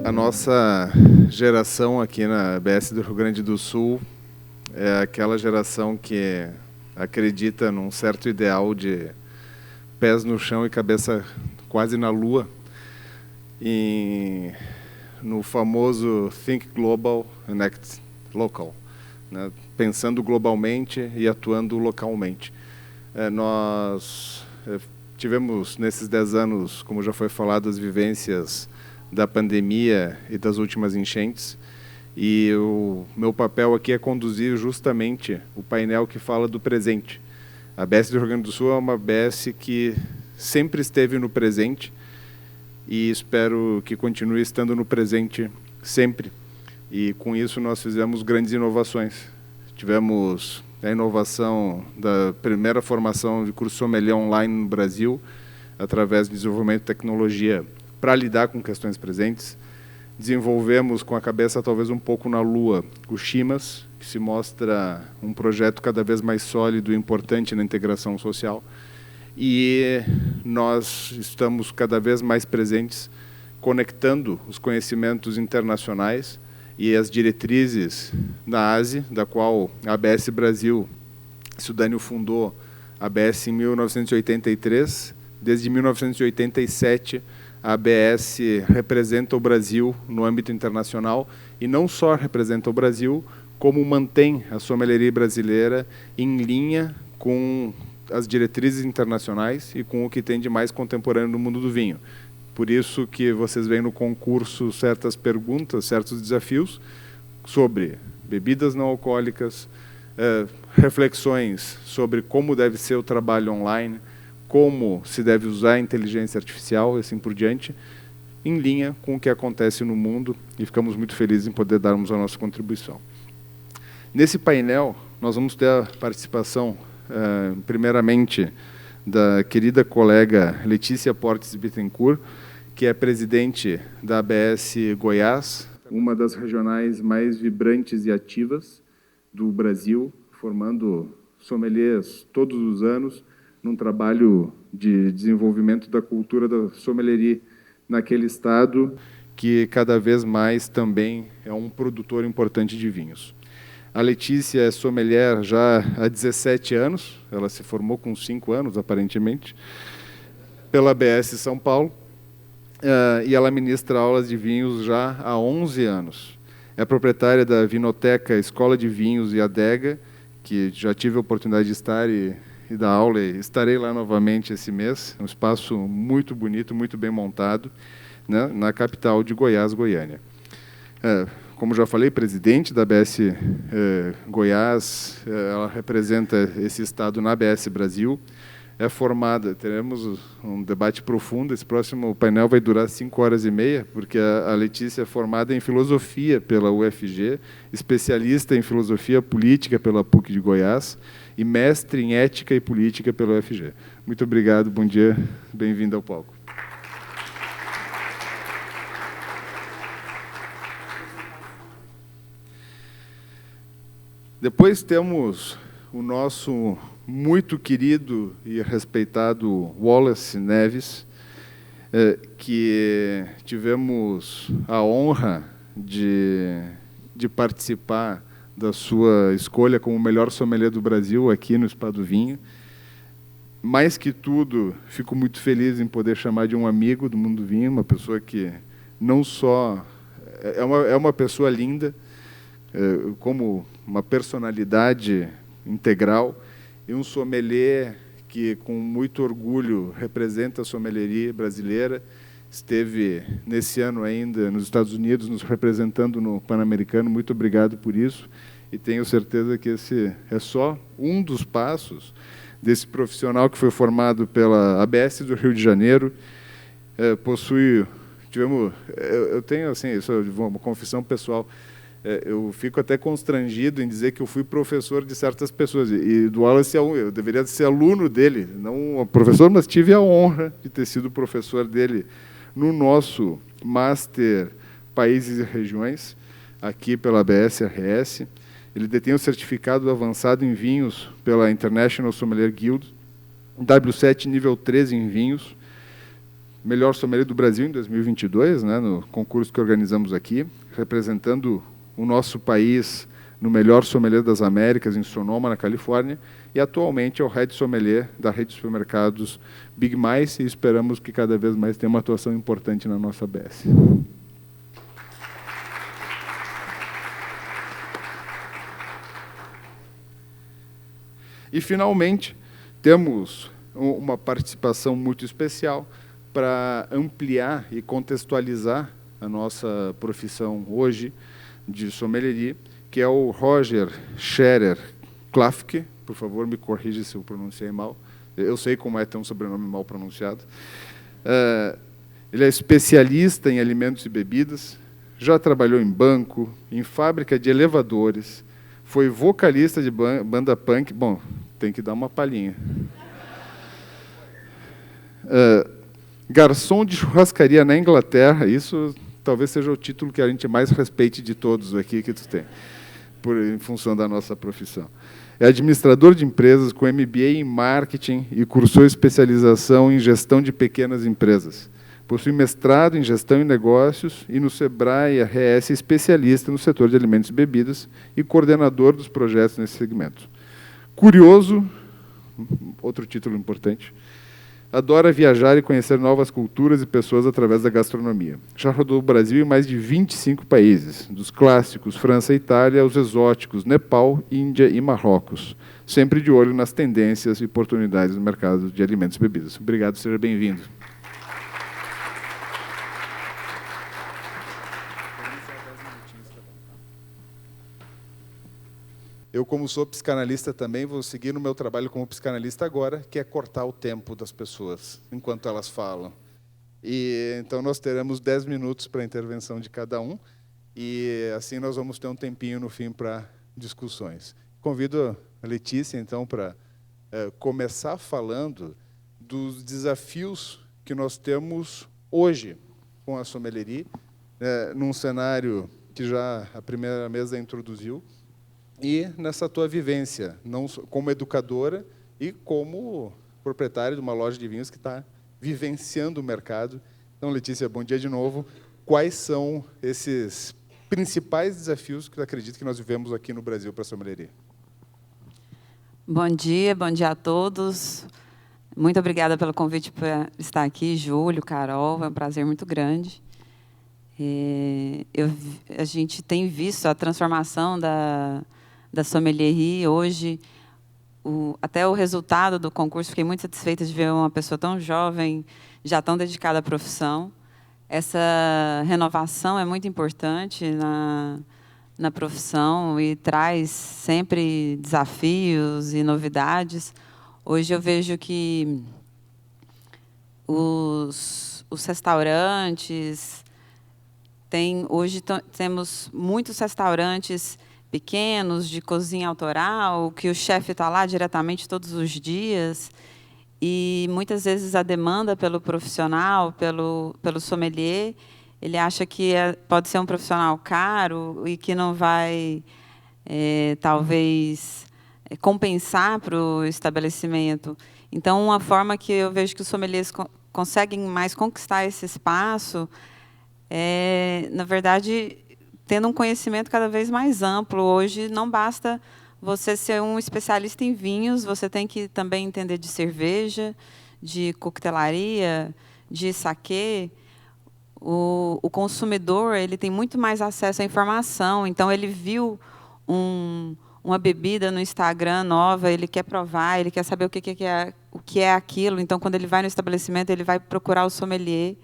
A nossa geração aqui na ABS do Rio Grande do Sul é aquela geração que acredita num certo ideal de pés no chão e cabeça quase na lua, no famoso Think Global and Act Local, né? Pensando globalmente e atuando localmente. Nós tivemos nesses 10 anos, como já foi falado, as vivências da pandemia e das últimas enchentes, e o meu papel aqui é conduzir justamente o painel que fala do presente. A ABS do Rio Grande do Sul é uma ABS que sempre esteve no presente e espero que continue estando no presente sempre. E com isso nós fizemos grandes inovações. Tivemos a inovação da primeira formação de curso sommelier online no Brasil, através do desenvolvimento de tecnologia para lidar com questões presentes. Desenvolvemos, com a cabeça talvez um pouco na lua, o Chimas, que se mostra um projeto cada vez mais sólido e importante na integração social. E nós estamos cada vez mais presentes, conectando os conhecimentos internacionais e as diretrizes da ASE, da qual a ABS Brasil, Sudânio fundou a ABS em 1983. Desde 1987, a ABS representa o Brasil no âmbito internacional, e não só representa o Brasil, como mantém a sommelieria brasileira em linha com as diretrizes internacionais e com o que tem de mais contemporâneo no mundo do vinho. Por isso que vocês veem no concurso certas perguntas, certos desafios sobre bebidas não alcoólicas, reflexões sobre como deve ser o trabalho online, como se deve usar a inteligência artificial e assim por diante, em linha com o que acontece no mundo, e ficamos muito felizes em poder darmos a nossa contribuição. Nesse painel, nós vamos ter a participação, primeiramente, da querida colega Letícia Portes Bittencourt, que é presidente da ABS Goiás, uma das regionais mais vibrantes e ativas do Brasil, formando sommeliers todos os anos, num trabalho de desenvolvimento da cultura da sommelieria naquele estado, que cada vez mais também é um produtor importante de vinhos. A Letícia é sommelier já há 17 anos, ela se formou com 5 anos, aparentemente, pela ABS São Paulo, e ela ministra aulas de vinhos já há 11 anos. É proprietária da Vinoteca Escola de Vinhos e Adega, que já tive a oportunidade de estar e dar aula, e estarei lá novamente esse mês. É um espaço muito bonito, muito bem montado, né, na capital de Goiás, Goiânia. Como já falei, presidente da ABS Goiás, ela representa esse estado na ABS Brasil. É formada, teremos um debate profundo, esse próximo painel vai durar 5h30, porque a Letícia é formada em filosofia pela UFG, especialista em filosofia política pela PUC de Goiás e mestre em ética e política pela UFG. Muito obrigado, bom dia, bem-vindo ao palco. Depois temos o nosso muito querido e respeitado Wallace Neves, que tivemos a honra de participar da sua escolha como o melhor sommelier do Brasil aqui no Spa do Vinho. Mais que tudo, fico muito feliz em poder chamar de um amigo do mundo do vinho, uma pessoa que não só é uma pessoa linda, como uma personalidade integral, e um sommelier que, com muito orgulho, representa a sommelieria brasileira. Esteve, nesse ano ainda, nos Estados Unidos, nos representando no Pan-Americano. Muito obrigado por isso. E tenho certeza que esse é só um dos passos desse profissional que foi formado pela ABS do Rio de Janeiro. Eu tenho, assim, isso é uma confissão pessoal, eu fico até constrangido em dizer que eu fui professor de certas pessoas, e do Wallace eu deveria ser aluno dele, não professor, mas tive a honra de ter sido professor dele no nosso Master Países e Regiões, aqui pela ABS-RS. Ele detém o certificado avançado em vinhos pela International Sommelier Guild, W7 nível 13 em vinhos, melhor sommelier do Brasil em 2022, né, no concurso que organizamos aqui, representando o nosso país no melhor sommelier das Américas, em Sonoma, na Califórnia, e atualmente é o head sommelier da rede de supermercados Big Mice, e esperamos que cada vez mais tenha uma atuação importante na nossa ABS. E, finalmente, temos uma participação muito especial para ampliar e contextualizar a nossa profissão hoje de sommelieria, que é o Roger Scherer Klafke. Por favor, me corrija se eu pronunciei mal. Eu sei como é ter um sobrenome mal pronunciado. Ele é especialista em alimentos e bebidas, já trabalhou em banco, em fábrica de elevadores, foi vocalista de banda punk. Bom, tem que dar uma palhinha. Garçom de churrascaria na Inglaterra, isso talvez seja o título que a gente mais respeite de todos aqui que tu tem, em função da nossa profissão. É administrador de empresas com MBA em marketing e cursou especialização em gestão de pequenas empresas. Possui mestrado em gestão e negócios e no Sebrae RS especialista no setor de alimentos e bebidas e coordenador dos projetos nesse segmento. Curioso, outro título importante, adora viajar e conhecer novas culturas e pessoas através da gastronomia. Já rodou o Brasil em mais de 25 países, dos clássicos França e Itália aos exóticos Nepal, Índia e Marrocos, sempre de olho nas tendências e oportunidades no mercado de alimentos e bebidas. Obrigado, seja bem-vindo. Eu, como sou psicanalista também, vou seguir no meu trabalho como psicanalista agora, que é cortar o tempo das pessoas, enquanto elas falam. E, então, nós teremos 10 minutos para a intervenção de cada um, e assim nós vamos ter um tempinho no fim para discussões. Convido a Letícia, então, para começar falando dos desafios que nós temos hoje com a sommelieria, num cenário que já a primeira mesa introduziu, e nessa tua vivência, não como educadora e como proprietária de uma loja de vinhos que está vivenciando o mercado. Então, Letícia, bom dia de novo. Quais são esses principais desafios que eu acredito que nós vivemos aqui no Brasil para a sommelieria? Bom dia a todos. Muito obrigada pelo convite para estar aqui, Júlio, Carol, é um prazer muito grande. A gente tem visto a transformação da sommelieria hoje, até o resultado do concurso, fiquei muito satisfeita de ver uma pessoa tão jovem, já tão dedicada à profissão. Essa renovação é muito importante na profissão e traz sempre desafios e novidades. Hoje eu vejo que os restaurantes, hoje temos muitos restaurantes pequenos, de cozinha autoral, que o chefe está lá diretamente todos os dias, e muitas vezes a demanda pelo profissional, pelo sommelier, ele acha que pode ser um profissional caro e que não vai, talvez, compensar para o estabelecimento. Então, uma forma que eu vejo que os sommeliers conseguem mais conquistar esse espaço é, na verdade, tendo um conhecimento cada vez mais amplo. Hoje não basta você ser um especialista em vinhos, você tem que também entender de cerveja, de coquetelaria, de saquê. O consumidor ele tem muito mais acesso à informação, então ele viu uma bebida no Instagram nova, ele quer provar, ele quer saber o que é aquilo. Então, quando ele vai no estabelecimento, ele vai procurar o sommelier.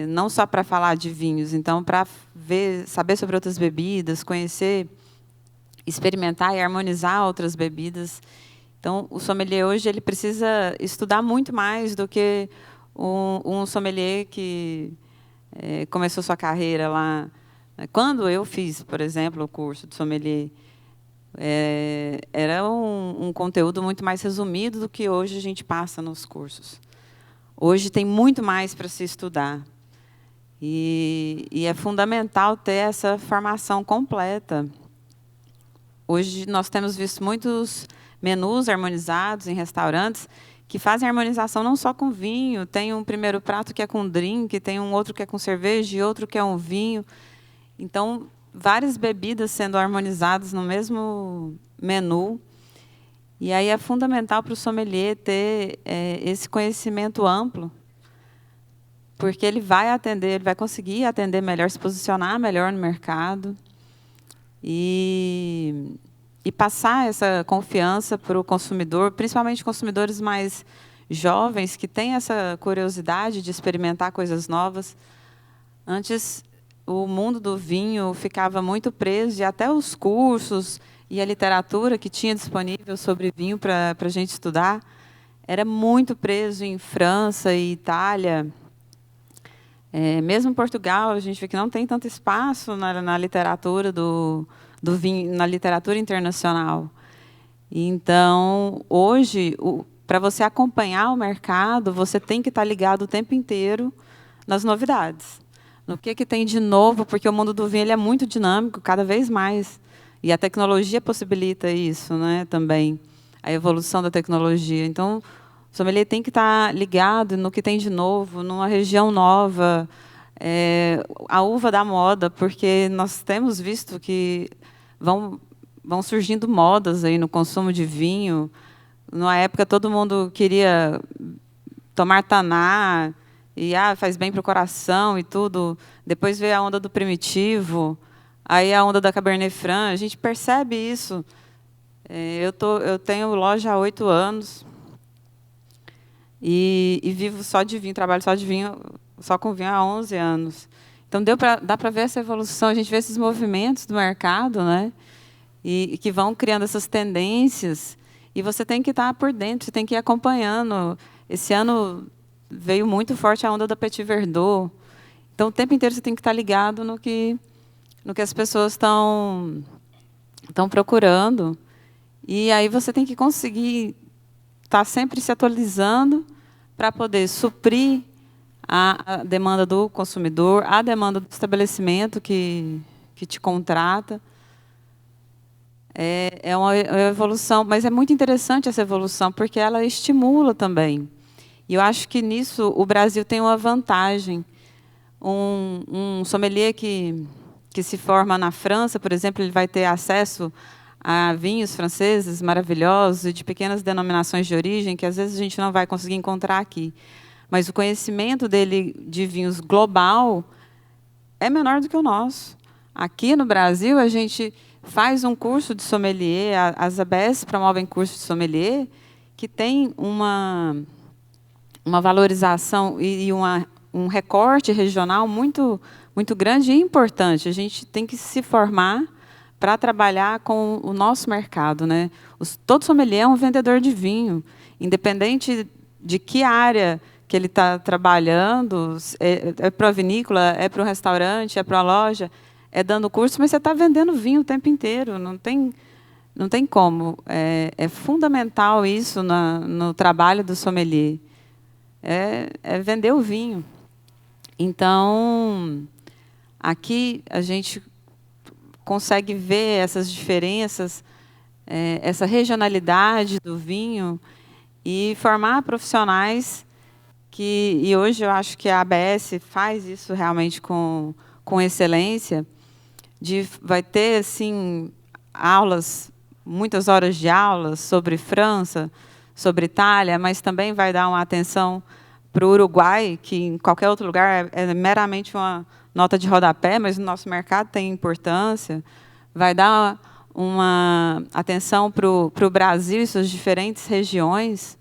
Não só para falar de vinhos, então para saber sobre outras bebidas, conhecer, experimentar e harmonizar outras bebidas. Então, o sommelier hoje ele precisa estudar muito mais do que um sommelier que começou sua carreira lá. Quando eu fiz, por exemplo, o curso de sommelier, era um conteúdo muito mais resumido do que hoje a gente passa nos cursos. Hoje tem muito mais para se estudar. E é fundamental ter essa formação completa. Hoje nós temos visto muitos menus harmonizados em restaurantes que fazem harmonização não só com vinho, tem um primeiro prato que é com drink, tem um outro que é com cerveja e outro que é um vinho. Então, várias bebidas sendo harmonizadas no mesmo menu. E aí é fundamental para o sommelier ter esse conhecimento amplo, porque ele vai atender, ele vai conseguir atender melhor, se posicionar melhor no mercado e passar essa confiança para o consumidor, principalmente consumidores mais jovens, que têm essa curiosidade de experimentar coisas novas. Antes, o mundo do vinho ficava muito preso, e até os cursos e a literatura que tinha disponível sobre vinho para a gente estudar era muito preso em França e Itália. Mesmo em Portugal, a gente vê que não tem tanto espaço na literatura do vinho, na literatura internacional. Então, hoje, para você acompanhar o mercado, você tem que estar ligado o tempo inteiro nas novidades. No que tem de novo, porque o mundo do vinho ele é muito dinâmico, cada vez mais. E a tecnologia possibilita isso, né, também, a evolução da tecnologia. Então, o sommelier tem que estar ligado no que tem de novo, numa região nova, a uva da moda, porque nós temos visto que vão surgindo modas aí no consumo de vinho. Na época, todo mundo queria tomar taná, e faz bem para o coração e tudo. Depois veio a onda do primitivo, aí a onda da Cabernet Franc. A gente percebe isso. Eu tenho loja há 8 anos e vivo só de vinho, trabalho só de vinho, só com vinho há 11 anos. Então, dá para ver essa evolução, a gente vê esses movimentos do mercado, né? E que vão criando essas tendências, e você tem que estar por dentro, você tem que ir acompanhando. Esse ano veio muito forte a onda da Petit Verdot. Então, o tempo inteiro você tem que estar ligado no que as pessoas estão procurando. E aí você tem que conseguir estar sempre se atualizando para poder suprir a demanda do consumidor, a demanda do estabelecimento que te contrata. É uma evolução, mas é muito interessante essa evolução, porque ela estimula também. E eu acho que, nisso, o Brasil tem uma vantagem. Um sommelier que se forma na França, por exemplo, ele vai ter acesso a vinhos franceses maravilhosos e de pequenas denominações de origem, que, às vezes, a gente não vai conseguir encontrar aqui. Mas o conhecimento dele de vinhos global é menor do que o nosso. Aqui no Brasil, a gente faz um curso de sommelier, as ABS promovem curso de sommelier, que tem uma valorização e um recorte regional muito, muito grande e importante. A gente tem que se formar para trabalhar com o nosso mercado, né? Todo sommelier é um vendedor de vinho, independente de que área que ele está trabalhando, é para a vinícola, é para o restaurante, é para a loja, é dando curso, mas você está vendendo vinho o tempo inteiro, não tem como. É fundamental isso no trabalho do sommelier. É vender o vinho. Então, aqui a gente consegue ver essas diferenças, essa regionalidade do vinho, e formar profissionais e hoje eu acho que a ABS faz isso realmente com excelência. Vai ter, assim, aulas, muitas horas de aulas sobre França, sobre Itália, mas também vai dar uma atenção para o Uruguai, que em qualquer outro lugar é meramente uma nota de rodapé, mas no nosso mercado tem importância. Vai dar uma atenção para o Brasil e suas diferentes regiões.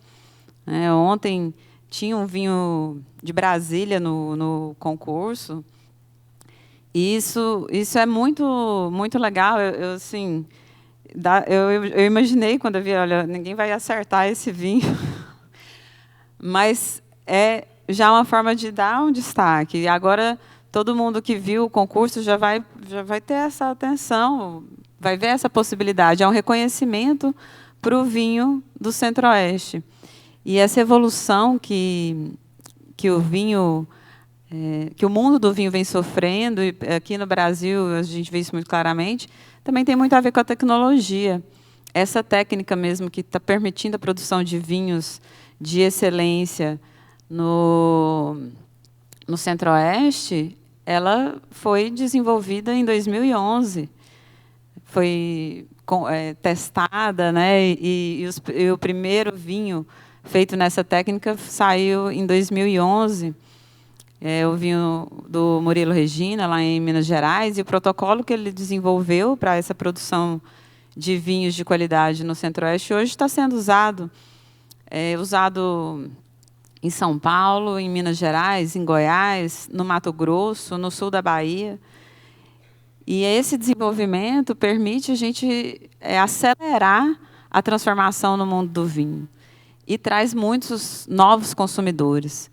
Ontem tinha um vinho de Brasília no concurso. E isso é muito, muito legal. Eu imaginei quando eu vi, olha, ninguém vai acertar esse vinho. Mas é já uma forma de dar um destaque. E agora, todo mundo que viu o concurso já vai ter essa atenção, vai ver essa possibilidade. É um reconhecimento para o vinho do Centro-Oeste. E essa evolução que o vinho, que o mundo do vinho vem sofrendo, e aqui no Brasil a gente vê isso muito claramente, também tem muito a ver com a tecnologia. Essa técnica mesmo que está permitindo a produção de vinhos de excelência no Centro-Oeste, ela foi desenvolvida em 2011. Foi testada, né? E o primeiro vinho feito nessa técnica saiu em 2011. O vinho do Murilo Regina, lá em Minas Gerais, e o protocolo que ele desenvolveu para essa produção de vinhos de qualidade no Centro-Oeste hoje está sendo usado em São Paulo, em Minas Gerais, em Goiás, no Mato Grosso, no sul da Bahia. E esse desenvolvimento permite a gente acelerar a transformação no mundo do vinho e traz muitos novos consumidores.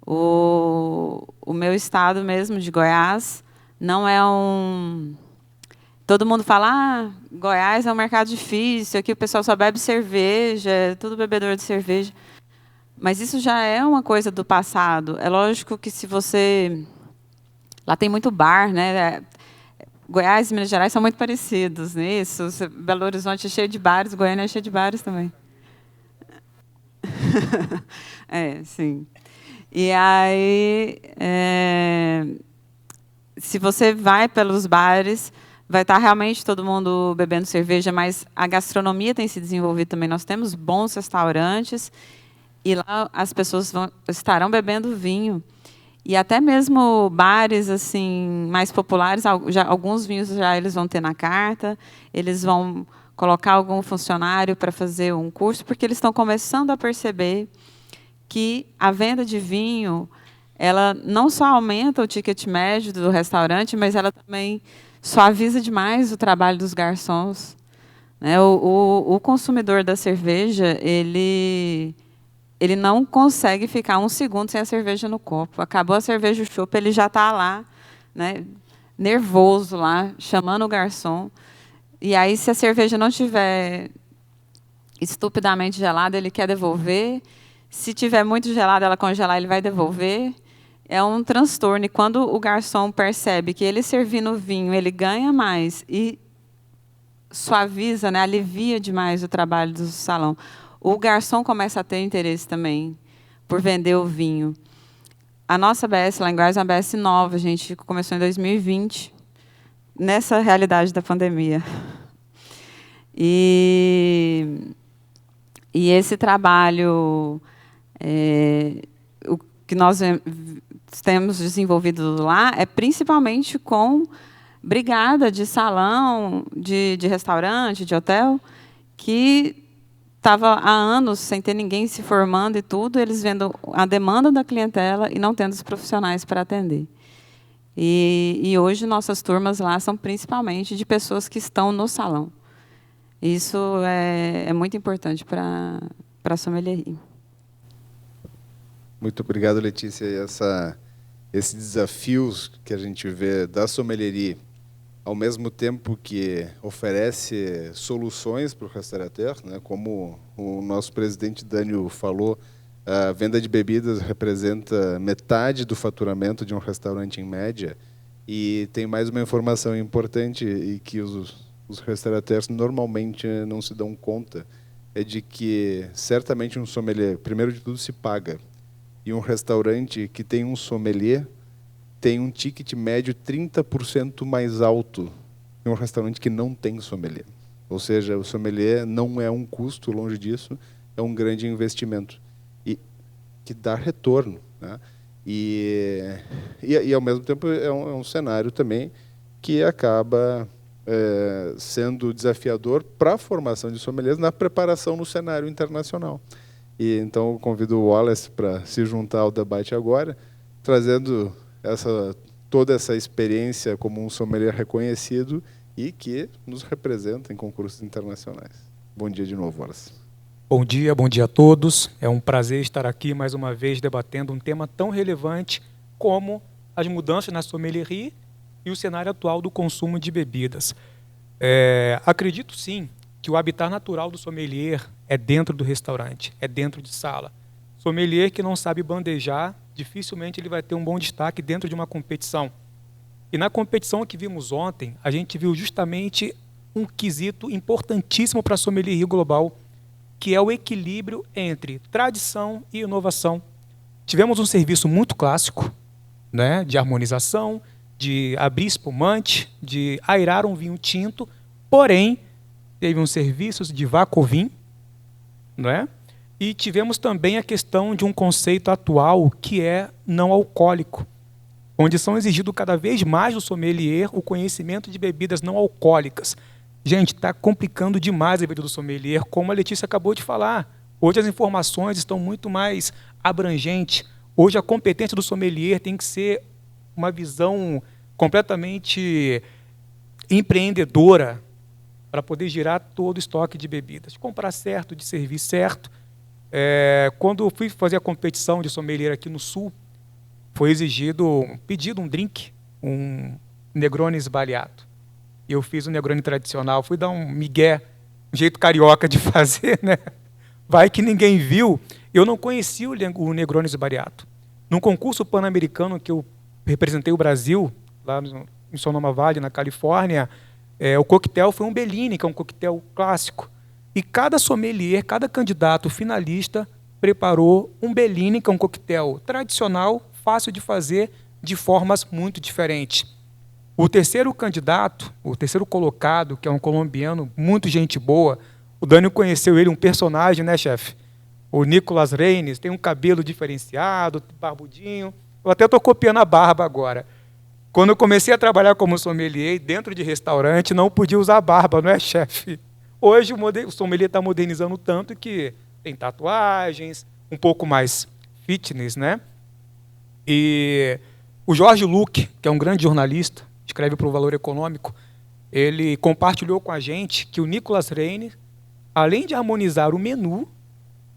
O meu estado mesmo, de Goiás, não é um... Todo mundo fala, Goiás é um mercado difícil, aqui o pessoal só bebe cerveja, é tudo bebedor de cerveja. Mas isso já é uma coisa do passado. É lógico que se você... Lá tem muito bar, né? Goiás e Minas Gerais são muito parecidos nisso. Belo Horizonte é cheio de bares, Goiânia é cheio de bares também. Sim. E aí, se você vai pelos bares, vai estar realmente todo mundo bebendo cerveja, mas a gastronomia tem se desenvolvido também. Nós temos bons restaurantes e lá as pessoas estarão bebendo vinho. E até mesmo bares assim mais populares, alguns vinhos eles vão ter na carta, eles vão colocar algum funcionário para fazer um curso, porque eles estão começando a perceber que a venda de vinho, ela não só aumenta o ticket médio do restaurante, mas ela também suaviza demais o trabalho dos garçons. Né? O consumidor da cerveja, ele não consegue ficar um segundo sem a cerveja no copo. Acabou a cerveja, o chopp, ele já está lá, né, nervoso lá, chamando o garçom. E aí, se a cerveja não estiver estupidamente gelada, ele quer devolver. Se tiver muito gelada, ela congelar, ele vai devolver. É um transtorno. E quando o garçom percebe que ele servindo o vinho, ele ganha mais e suaviza, né, alivia demais o trabalho do salão, o garçom começa a ter interesse também por vender o vinho. A nossa ABS lá em Goiás é uma ABS nova, a gente começou em 2020, nessa realidade da pandemia. E esse trabalho, o que nós temos desenvolvido lá é principalmente com brigada de salão, de restaurante, de hotel, que estava há anos sem ter ninguém se formando e tudo, eles vendo a demanda da clientela e não tendo os profissionais para atender. E hoje nossas turmas lá são principalmente de pessoas que estão no salão. Isso é muito importante para a sommelierie. Muito obrigado, Letícia. E esses desafios que a gente vê da sommelierie, ao mesmo tempo que oferece soluções para o restaurateur, né, como o nosso presidente Dânio falou, a venda de bebidas representa metade do faturamento de um restaurante em média. E tem mais uma informação importante e que os restaurateurs normalmente não se dão conta, é de que certamente um sommelier, primeiro de tudo, se paga. E um restaurante que tem um sommelier tem um ticket médio 30% mais alto que um restaurante que não tem sommelier. Ou seja, o sommelier não é um custo, longe disso, é um grande investimento. E que dá retorno. Né? E ao mesmo tempo, é um cenário também que acaba sendo desafiador para a formação de sommeliers na preparação no cenário internacional. E então eu convido o Wallace para se juntar ao debate agora, trazendo toda essa experiência como um sommelier reconhecido e que nos representa em concursos internacionais. Bom dia de novo, Wallace. Bom dia a todos. É um prazer estar aqui mais uma vez debatendo um tema tão relevante como as mudanças na sommelierie e o cenário atual do consumo de bebidas. Acredito sim que o habitat natural do sommelier é dentro do restaurante, é dentro de sala. Sommelier que não sabe bandejar, dificilmente ele vai ter um bom destaque dentro de uma competição. E na competição que vimos ontem, a gente viu justamente um quesito importantíssimo para a sommelierie global, que é o equilíbrio entre tradição e inovação. Tivemos um serviço muito clássico, né, de harmonização, de abrir espumante, de airar um vinho tinto, porém, teve uns serviços de Vacovin, não é? E tivemos também a questão de um conceito atual que é não alcoólico, onde são exigidos cada vez mais do sommelier o conhecimento de bebidas não alcoólicas. Gente, está complicando demais a vida do sommelier, como a Letícia acabou de falar. Hoje as informações estão muito mais abrangentes. Hoje a competência do sommelier tem que ser uma visão completamente empreendedora para poder girar todo o estoque de bebidas. Comprar certo, de servir certo. Quando eu fui fazer a competição de sommelier aqui no Sul, foi pedido um drink, um Negroni sbaliato. Eu fiz um Negroni tradicional, fui dar um migué, um jeito carioca de fazer, né? Vai que ninguém viu. Eu não conhecia o Negroni sbaliato. Num concurso pan-americano que eu representei o Brasil, lá em Sonoma Valley, na Califórnia, o coquetel foi um Bellini, que é um coquetel clássico. E cada sommelier, cada candidato finalista preparou um Bellini, que é um coquetel tradicional, fácil de fazer, de formas muito diferentes. O terceiro candidato, o terceiro colocado, que é um colombiano, muito gente boa, o Dani conheceu ele, um personagem, né, chefe? O Nicolas Reines, tem um cabelo diferenciado, barbudinho. Eu até estou copiando a barba agora. Quando eu comecei a trabalhar como sommelier, dentro de restaurante, não podia usar barba, não é, chefe? Hoje o sommelier está modernizando tanto que tem tatuagens, um pouco mais fitness, né? E o Jorge Luque, que é um grande jornalista, escreve para o Valor Econômico, ele compartilhou com a gente que o Nicolas Reines, além de harmonizar o menu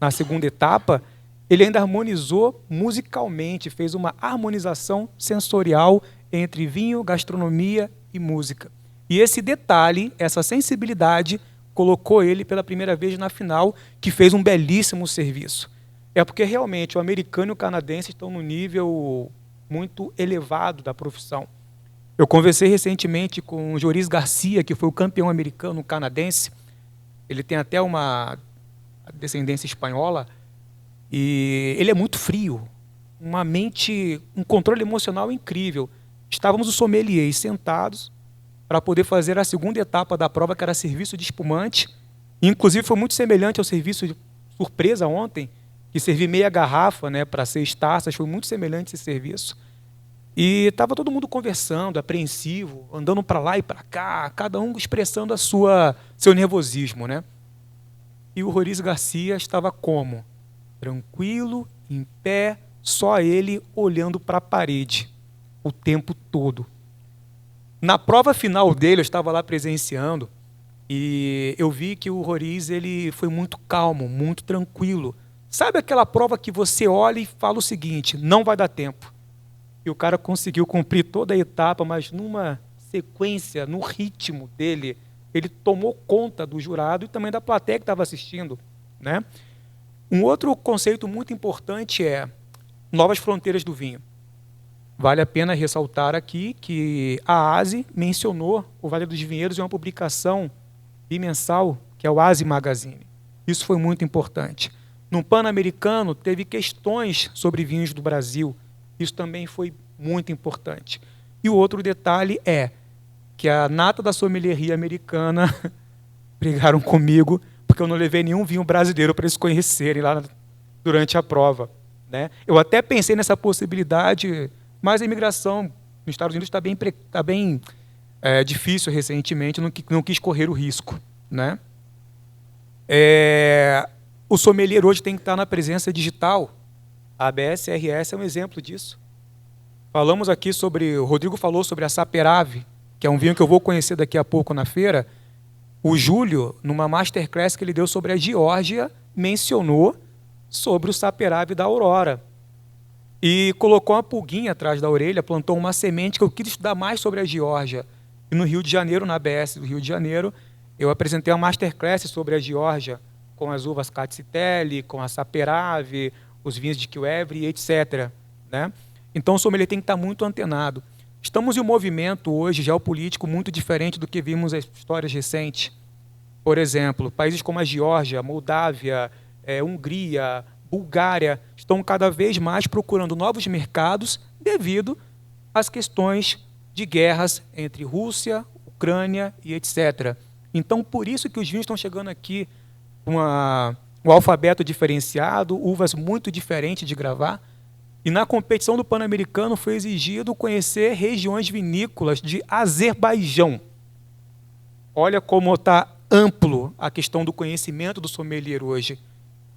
na segunda etapa, ele ainda harmonizou musicalmente, fez uma harmonização sensorial entre vinho, gastronomia e música. E esse detalhe, essa sensibilidade, colocou ele pela primeira vez na final, que fez um belíssimo serviço. É porque realmente o americano e o canadense estão num nível muito elevado da profissão. Eu conversei recentemente com o Joris Garcia, que foi o campeão americano canadense. Ele tem até uma descendência espanhola. E ele é muito frio, um controle emocional incrível. Estávamos os sommeliers sentados para poder fazer a segunda etapa da prova, que era serviço de espumante. Inclusive foi muito semelhante ao serviço de surpresa ontem, que servi meia garrafa, né, para 6 taças, foi muito semelhante esse serviço. E estava todo mundo conversando, apreensivo, andando para lá e para cá, cada um expressando seu nervosismo, né? E o Joris Garcia estava como? Tranquilo, em pé, só ele olhando para a parede o tempo todo. Na prova final dele, eu estava lá presenciando, e eu vi que o Joris ele foi muito calmo, muito tranquilo. Sabe aquela prova que você olha e fala o seguinte, não vai dar tempo. E o cara conseguiu cumprir toda a etapa, mas numa sequência, no ritmo dele, ele tomou conta do jurado e também da plateia que estava assistindo, né? Um outro conceito muito importante é novas fronteiras do vinho. Vale a pena ressaltar aqui que a ASE mencionou o Vale dos Vinhedos em uma publicação bimensal, que é o ASE Magazine. Isso foi muito importante. No Pan-Americano, teve questões sobre vinhos do Brasil. Isso também foi muito importante. E o outro detalhe é que a nata da sommelieria americana brigaram comigo porque eu não levei nenhum vinho brasileiro para eles conhecerem lá durante a prova, né? Eu até pensei nessa possibilidade, mas a imigração nos Estados Unidos está bem difícil recentemente, não quis correr o risco, né? O sommelier hoje tem que estar na presença digital. A ABS-RS é um exemplo disso. Falamos aqui o Rodrigo falou sobre a Saperavi, que é um vinho que eu vou conhecer daqui a pouco na feira. O Júlio, numa masterclass que ele deu sobre a Geórgia, mencionou sobre o Saperavi da Aurora. E colocou uma pulguinha atrás da orelha, plantou uma semente que eu quis estudar mais sobre a Geórgia. E no Rio de Janeiro, na ABS do Rio de Janeiro, eu apresentei uma masterclass sobre a Geórgia, com as uvas Catsitelli, com a Saperavi, os vinhos de Chievre, etc., né? Então o sommelier tem que estar muito antenado. Estamos em um movimento hoje geopolítico muito diferente do que vimos em histórias recentes, Por exemplo, países como a Geórgia, Moldávia, Hungria, Bulgária, estão cada vez mais procurando novos mercados devido às questões de guerras entre Rússia, Ucrânia e etc. Então, por isso que os vinhos estão chegando aqui com um alfabeto diferenciado, uvas muito diferentes de gravar. E na competição do Pan-Americano foi exigido conhecer regiões vinícolas de Azerbaijão. Olha como está amplo a questão do conhecimento do sommelier hoje.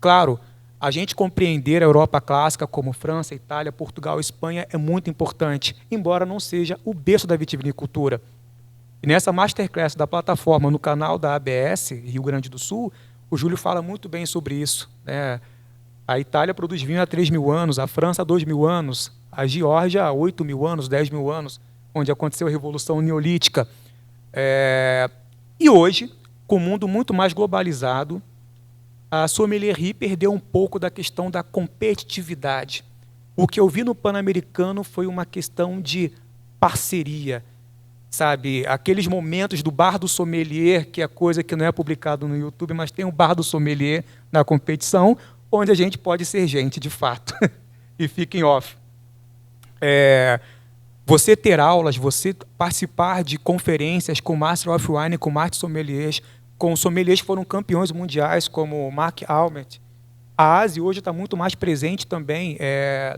Claro, a gente compreender a Europa clássica como França, Itália, Portugal, Espanha é muito importante, embora não seja o berço da vitivinicultura. E nessa Masterclass da plataforma no canal da ABS, Rio Grande do Sul, o Júlio fala muito bem sobre isso, né? A Itália produz vinho há 3.000 anos, a França há 2.000 anos, a Geórgia há 8.000 anos, 10.000 anos, onde aconteceu a Revolução Neolítica. E hoje, com o mundo muito mais globalizado, a sommelierie perdeu um pouco da questão da competitividade. O que eu vi no Pan-Americano foi uma questão de parceria, sabe? Aqueles momentos do bar do sommelier, que é coisa que não é publicado no YouTube, mas tem o bar do sommelier na competição, onde a gente pode ser gente, de fato, e fica em off. Você ter aulas, você participar de conferências com Master of Wine, com Master Sommeliers, com sommeliers que foram campeões mundiais, como Mark Almert. A ASE hoje está muito mais presente também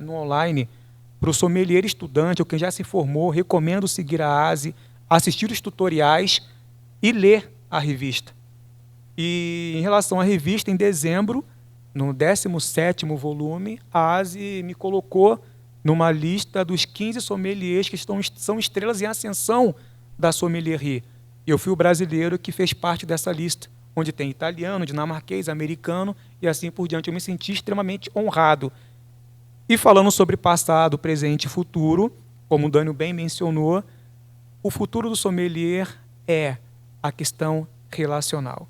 no online. Para o sommelier estudante, ou quem já se formou, recomendo seguir a ASE, assistir os tutoriais e ler a revista. E em relação à revista, em dezembro, no 17º volume, a ASE me colocou numa lista dos 15 sommeliers que são estrelas em ascensão da sommelierie. E eu fui o brasileiro que fez parte dessa lista, onde tem italiano, dinamarquês, americano e assim por diante. Eu me senti extremamente honrado. E falando sobre passado, presente e futuro, como o Dânio bem mencionou, o futuro do sommelier é a questão relacional.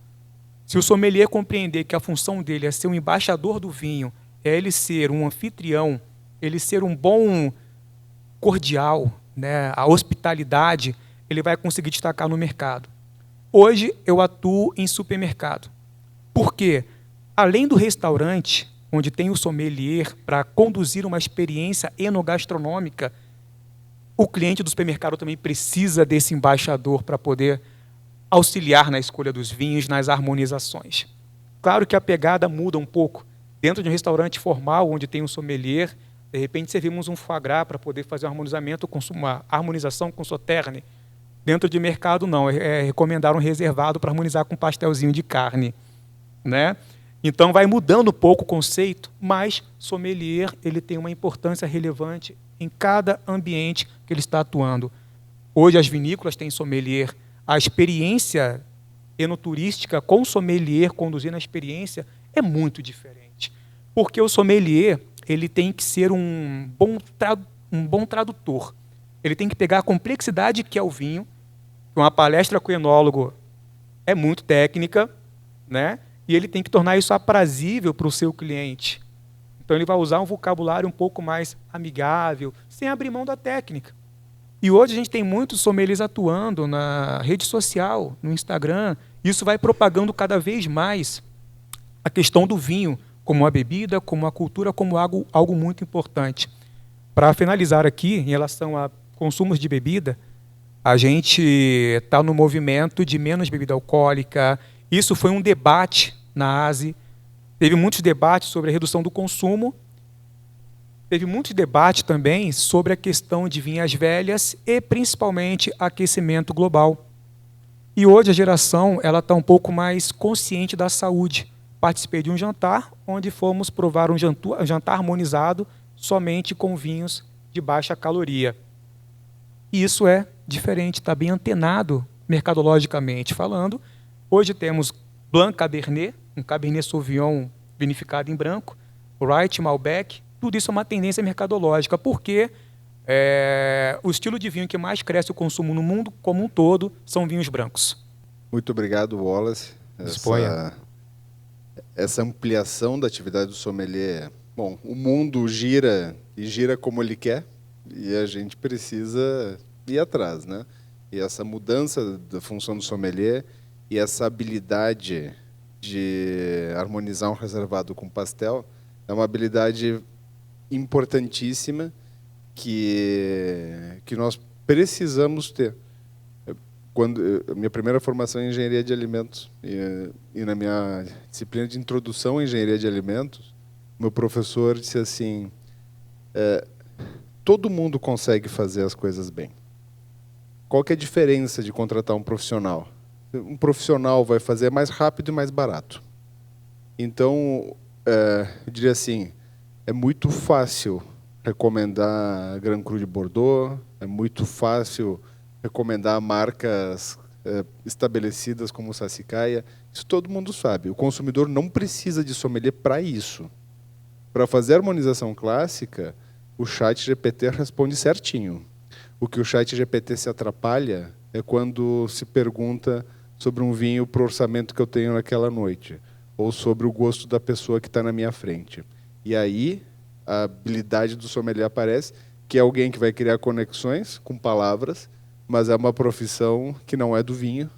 Se o sommelier compreender que a função dele é ser um embaixador do vinho, é ele ser um anfitrião, ele ser um bom cordial, né, a hospitalidade, ele vai conseguir destacar no mercado. Hoje eu atuo em supermercado. Por quê? Além do restaurante, onde tem o sommelier para conduzir uma experiência enogastronômica, o cliente do supermercado também precisa desse embaixador para poder auxiliar na escolha dos vinhos, nas harmonizações. Claro que a pegada muda um pouco. Dentro de um restaurante formal, onde tem um sommelier, de repente servimos um foie gras para poder fazer um harmonizamento, uma harmonização com sauterne. Dentro de mercado, não. Recomendaram reservado para harmonizar com pastelzinho de carne, né? Então, vai mudando um pouco o conceito, mas sommelier ele tem uma importância relevante em cada ambiente que ele está atuando. Hoje, as vinícolas têm sommelier. A experiência enoturística com sommelier, conduzindo a experiência, é muito diferente. Porque o sommelier ele tem que ser um bom tradutor. Ele tem que pegar a complexidade que é o vinho. Uma palestra com o enólogo é muito técnica, né? E ele tem que tornar isso aprazível para o seu cliente. Então, ele vai usar um vocabulário um pouco mais amigável, sem abrir mão da técnica. E hoje a gente tem muitos sommeliers atuando na rede social, no Instagram. Isso vai propagando cada vez mais a questão do vinho como uma bebida, como uma cultura, como algo muito importante. Para finalizar aqui, em relação a consumos de bebida, a gente está no movimento de menos bebida alcoólica. Isso foi um debate na ASE. Teve muitos debates sobre a redução do consumo. Teve muitos debates também sobre a questão de vinhas velhas e, principalmente, aquecimento global. E hoje a geração está um pouco mais consciente da saúde. Participei de um jantar onde fomos provar um jantar harmonizado somente com vinhos de baixa caloria. E isso é diferente, está bem antenado mercadologicamente falando. Hoje temos Blanc Cabernet, um Cabernet Sauvignon vinificado em branco, Wright Malbec. Tudo isso é uma tendência mercadológica, porque o estilo de vinho que mais cresce o consumo no mundo como um todo são vinhos brancos. Muito obrigado, Wallace. Essa ampliação da atividade do sommelier. Bom, o mundo gira e gira como ele quer, e a gente precisa ir atrás, né? E essa mudança da função do sommelier E essa habilidade de harmonizar um reservado com pastel é uma habilidade importantíssima que nós precisamos ter. Minha primeira formação é em engenharia de alimentos e na minha disciplina de introdução à engenharia de alimentos, meu professor disse assim: todo mundo consegue fazer as coisas bem. Qual que é a diferença de contratar um profissional? Um profissional vai fazer mais rápido e mais barato. Então, eu diria assim, é muito fácil recomendar Grand Cru de Bordeaux, é muito fácil recomendar marcas estabelecidas como Sassicaia. Isso todo mundo sabe. O consumidor não precisa de sommelier para isso. Para fazer a harmonização clássica, o ChatGPT responde certinho. O que o ChatGPT se atrapalha é quando se pergunta sobre um vinho para o orçamento que eu tenho naquela noite, ou sobre o gosto da pessoa que está na minha frente. E aí a habilidade do sommelier aparece, que é alguém que vai criar conexões com palavras, mas é uma profissão que não é do vinho,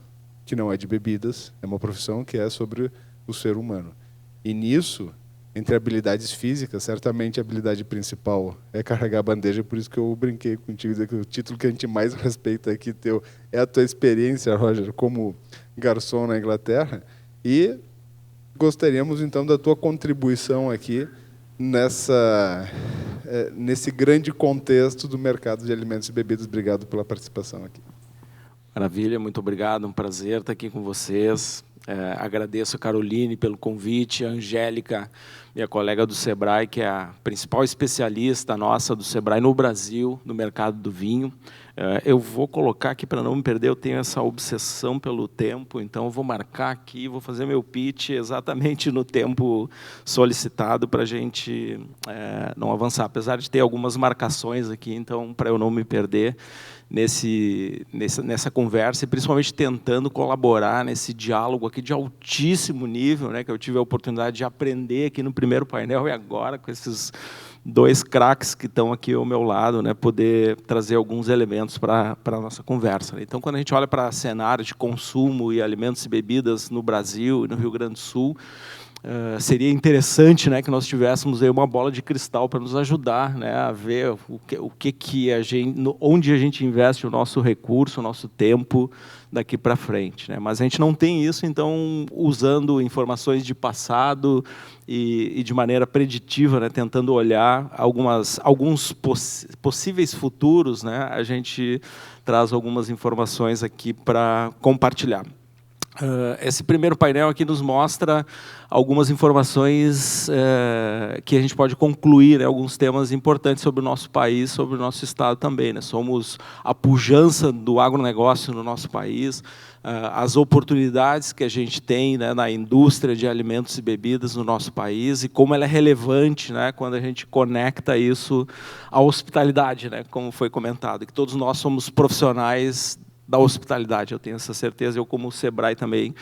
que não é de bebidas, é uma profissão que é sobre o ser humano. E nisso, entre habilidades físicas, certamente a habilidade principal é carregar a bandeja, por isso que eu brinquei contigo, dizer que o título que a gente mais respeita aqui teu é a tua experiência, Roger, como garçom na Inglaterra, e gostaríamos então da tua contribuição aqui nesse grande contexto do mercado de alimentos e bebidas. Obrigado pela participação aqui. Maravilha, muito obrigado, um prazer estar aqui com vocês. Agradeço a Caroline pelo convite, a Angélica, minha colega do Sebrae, que é a principal especialista nossa do Sebrae no Brasil, no mercado do vinho. Eu vou colocar aqui, para não me perder, eu tenho essa obsessão pelo tempo, então eu vou marcar aqui, vou fazer meu pitch exatamente no tempo solicitado para a gente não avançar, apesar de ter algumas marcações aqui, então, para eu não me perder nessa conversa, e principalmente tentando colaborar nesse diálogo aqui de altíssimo nível, né, que eu tive a oportunidade de aprender aqui no primeiro painel e agora com esses dois craques que estão aqui ao meu lado, né, poder trazer alguns elementos para a nossa conversa. Então, quando a gente olha para cenário de consumo e alimentos e bebidas no Brasil e no Rio Grande do Sul, seria interessante, né, que nós tivéssemos aí uma bola de cristal para nos ajudar, né, a ver onde a gente investe o nosso recurso, o nosso tempo daqui para frente, né? Mas a gente não tem isso, então, usando informações de passado e de maneira preditiva, né, tentando olhar alguns possíveis futuros, né, a gente traz algumas informações aqui para compartilhar. Esse primeiro painel aqui nos mostra algumas informações que a gente pode concluir, né, alguns temas importantes sobre o nosso país, sobre o nosso estado também, né? Somos a pujança do agronegócio no nosso país, as oportunidades que a gente tem, né, na indústria de alimentos e bebidas no nosso país e como ela é relevante, né, quando a gente conecta isso à hospitalidade, né, como foi comentado, que todos nós somos profissionais da hospitalidade, eu tenho essa certeza, eu como Sebrae também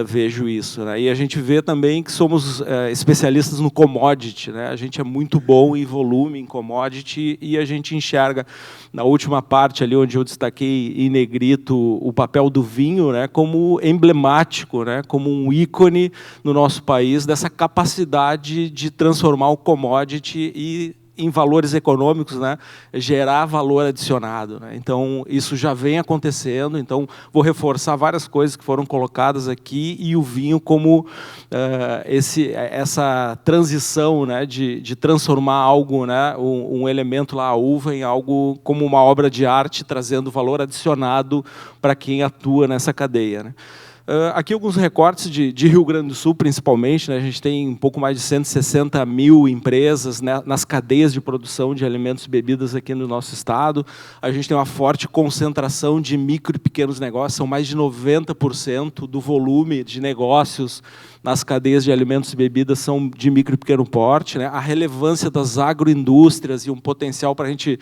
vejo isso, né? E a gente vê também que somos especialistas no commodity, né? A gente é muito bom em volume, em commodity, e a gente enxerga, na última parte ali, onde eu destaquei em negrito o papel do vinho, né, como emblemático, né, como um ícone no nosso país, dessa capacidade de transformar o commodity e em valores econômicos, né, gerar valor adicionado, né? Então, isso já vem acontecendo, então, vou reforçar várias coisas que foram colocadas aqui, e o vinho como essa transição, né, de transformar algo, né, um elemento lá, a uva, em algo como uma obra de arte, trazendo valor adicionado para quem atua nessa cadeia, né? Aqui alguns recortes de Rio Grande do Sul, principalmente, né? A gente tem um pouco mais de 160 mil empresas, né, nas cadeias de produção de alimentos e bebidas aqui no nosso estado. A gente tem uma forte concentração de micro e pequenos negócios, são mais de 90% do volume de negócios nas cadeias de alimentos e bebidas são de micro e pequeno porte, né? A relevância das agroindústrias e um potencial para a gente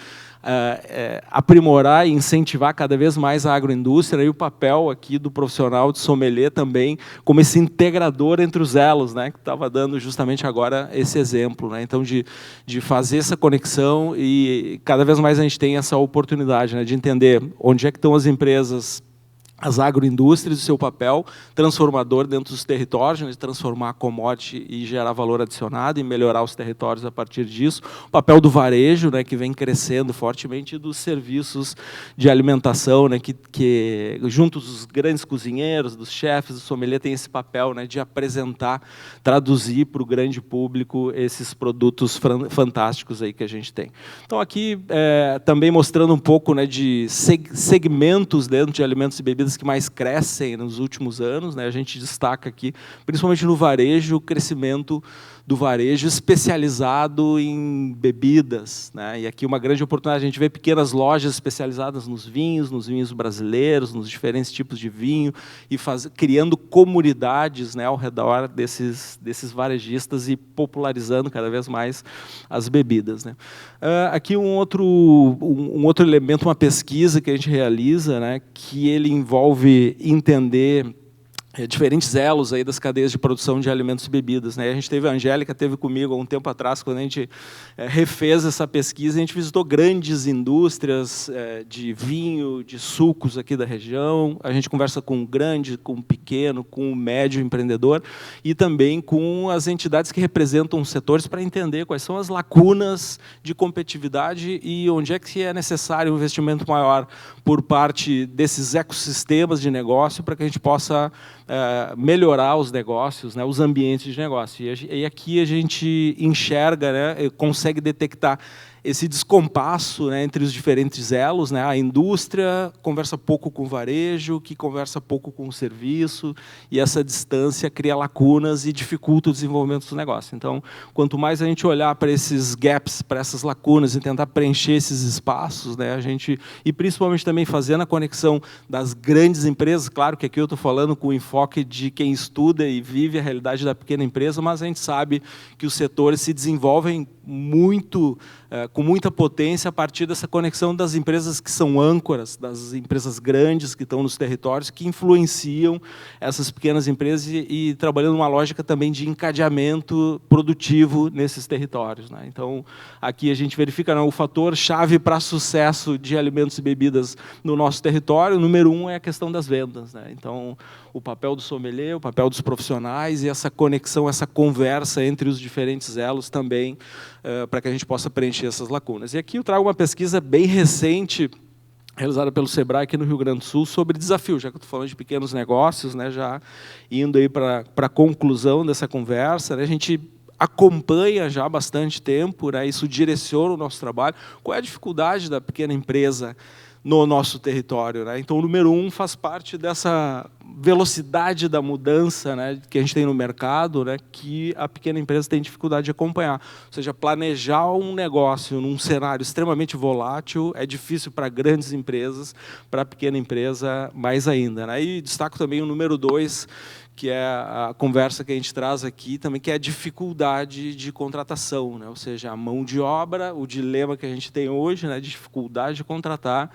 aprimorar e incentivar cada vez mais a agroindústria, e o papel aqui do profissional de sommelier também como esse integrador entre os elos, né, que estava dando justamente agora esse exemplo, né? Então, de fazer essa conexão, e cada vez mais a gente tem essa oportunidade, né, de entender onde é que estão as empresas as agroindústrias e o seu papel transformador dentro dos territórios, né, de transformar a commodity e gerar valor adicionado e melhorar os territórios a partir disso. O papel do varejo, né, que vem crescendo fortemente, e dos serviços de alimentação, né, que junto dos grandes cozinheiros, dos chefes, do sommelier, tem esse papel, né, de apresentar, traduzir para o grande público esses produtos fantásticos aí que a gente tem. Então, aqui, também mostrando um pouco, né, de segmentos dentro de alimentos e bebidas que mais crescem nos últimos anos, né? A gente destaca aqui, principalmente no varejo, o crescimento do varejo especializado em bebidas, né? E aqui uma grande oportunidade, a gente vê pequenas lojas especializadas nos vinhos brasileiros, nos diferentes tipos de vinho, e criando comunidades, né, ao redor desses varejistas e popularizando cada vez mais as bebidas, né? Aqui um outro elemento, uma pesquisa que a gente realiza, né, que ele envolve entender diferentes elos aí das cadeias de produção de alimentos e bebidas, né? A Angélica esteve comigo há um tempo atrás, quando a gente refez essa pesquisa, a gente visitou grandes indústrias de vinho, de sucos aqui da região, a gente conversa com o grande, com o pequeno, com o médio empreendedor, e também com as entidades que representam os setores, para entender quais são as lacunas de competitividade e onde é que é necessário um investimento maior por parte desses ecossistemas de negócio, para que a gente possa melhorar os negócios, né, os ambientes de negócio. E aqui a gente enxerga, né, consegue detectar esse descompasso, né, entre os diferentes elos, né? A indústria conversa pouco com o varejo, que conversa pouco com o serviço, e essa distância cria lacunas e dificulta o desenvolvimento do negócio. Então, quanto mais a gente olhar para esses gaps, para essas lacunas, e tentar preencher esses espaços, né, e principalmente também fazendo a conexão das grandes empresas, claro que aqui eu estou falando com o enfoque de quem estuda e vive a realidade da pequena empresa, mas a gente sabe que os setores se desenvolvem com muita potência a partir dessa conexão das empresas que são âncoras, das empresas grandes que estão nos territórios, que influenciam essas pequenas empresas e trabalhando numa lógica também de encadeamento produtivo nesses territórios, né? Então, aqui a gente verifica, né, o fator chave para sucesso de alimentos e bebidas no nosso território, o número 1 é a questão das vendas, né? Então, o papel do sommelier, o papel dos profissionais e essa conexão, essa conversa entre os diferentes elos também, para que a gente possa preencher essas lacunas. E aqui eu trago uma pesquisa bem recente, realizada pelo Sebrae aqui no Rio Grande do Sul, sobre desafio, já que eu estou falando de pequenos negócios, né, já indo aí para a conclusão dessa conversa, né, a gente acompanha já há bastante tempo, né, isso direciona o nosso trabalho. Qual é a dificuldade da pequena empresa no nosso território, né? Então, o número 1 faz parte dessa velocidade da mudança, né, que a gente tem no mercado, né, que a pequena empresa tem dificuldade de acompanhar. Ou seja, planejar um negócio num cenário extremamente volátil é difícil para grandes empresas, para a pequena empresa mais ainda, né? E destaco também o número 2, que é a conversa que a gente traz aqui também, que é a dificuldade de contratação, né? Ou seja, a mão de obra, o dilema que a gente tem hoje, né, de dificuldade de contratar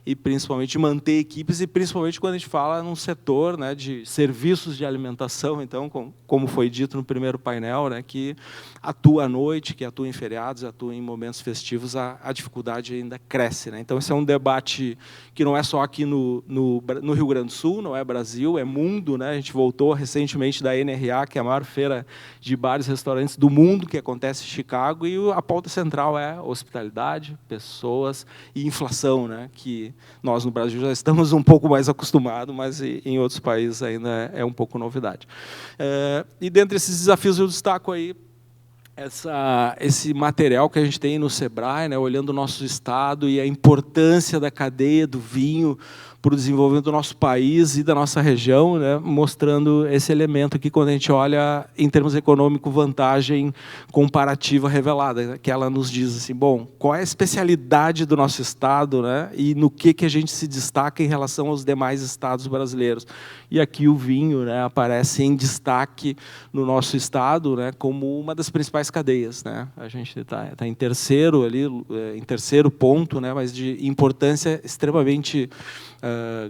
e principalmente manter equipes, e principalmente quando a gente fala num setor, né, de serviços de alimentação, então, como foi dito no primeiro painel, né, que atua à noite, que atua em feriados, atua em momentos festivos, a dificuldade ainda cresce, né? Então, esse é um debate que não é só aqui no Rio Grande do Sul, não é Brasil, é mundo, né? A gente voltou recentemente da NRA, que é a maior feira de bares e restaurantes do mundo, que acontece em Chicago, e a pauta central é hospitalidade, pessoas e inflação, né, que nós no Brasil já estamos um pouco mais acostumados, mas em outros países ainda é um pouco novidade. E dentre esses desafios eu destaco aí esse material que a gente tem no Sebrae, né, olhando o nosso estado e a importância da cadeia do vinho para o desenvolvimento do nosso país e da nossa região, né, mostrando esse elemento aqui quando a gente olha em termos econômicos, vantagem comparativa revelada, que ela nos diz assim, bom, qual é a especialidade do nosso estado, né, e no que a gente se destaca em relação aos demais estados brasileiros. E aqui o vinho, né, aparece em destaque no nosso estado, né, como uma das principais cadeias, né? A gente está em terceiro ali, em terceiro ponto, né, mas de importância extremamente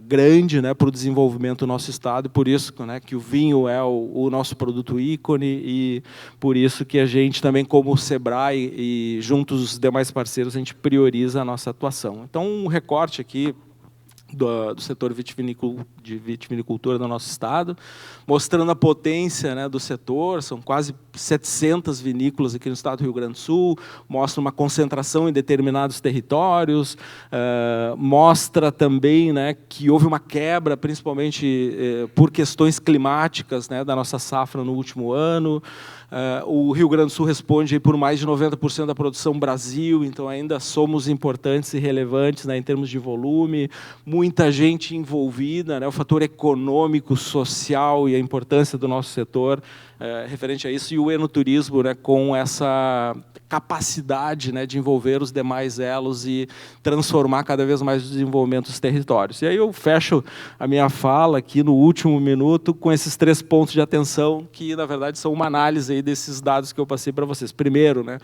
grande, né, para o desenvolvimento do nosso estado, e por isso, né, que o vinho é o nosso produto ícone, e por isso que a gente também, como o Sebrae e juntos os demais parceiros, a gente prioriza a nossa atuação. Então, um recorte aqui do setor de vitivinicultura do nosso estado, mostrando a potência, né, do setor. São quase 700 vinícolas aqui no estado do Rio Grande do Sul, mostra uma concentração em determinados territórios, mostra também, né, que houve uma quebra, principalmente por questões climáticas, né, da nossa safra no último ano. O Rio Grande do Sul responde aí por mais de 90% da produção Brasil, então ainda somos importantes e relevantes, né, em termos de volume, muita gente envolvida, né, o fator econômico, social e a importância do nosso setor referente a isso, e o enoturismo, né, com essa capacidade, né, de envolver os demais elos e transformar cada vez mais o desenvolvimento dos territórios. E aí eu fecho a minha fala aqui no último minuto com esses 3 pontos de atenção que, na verdade, são uma análise aí desses dados que eu passei para vocês. Primeiro, né,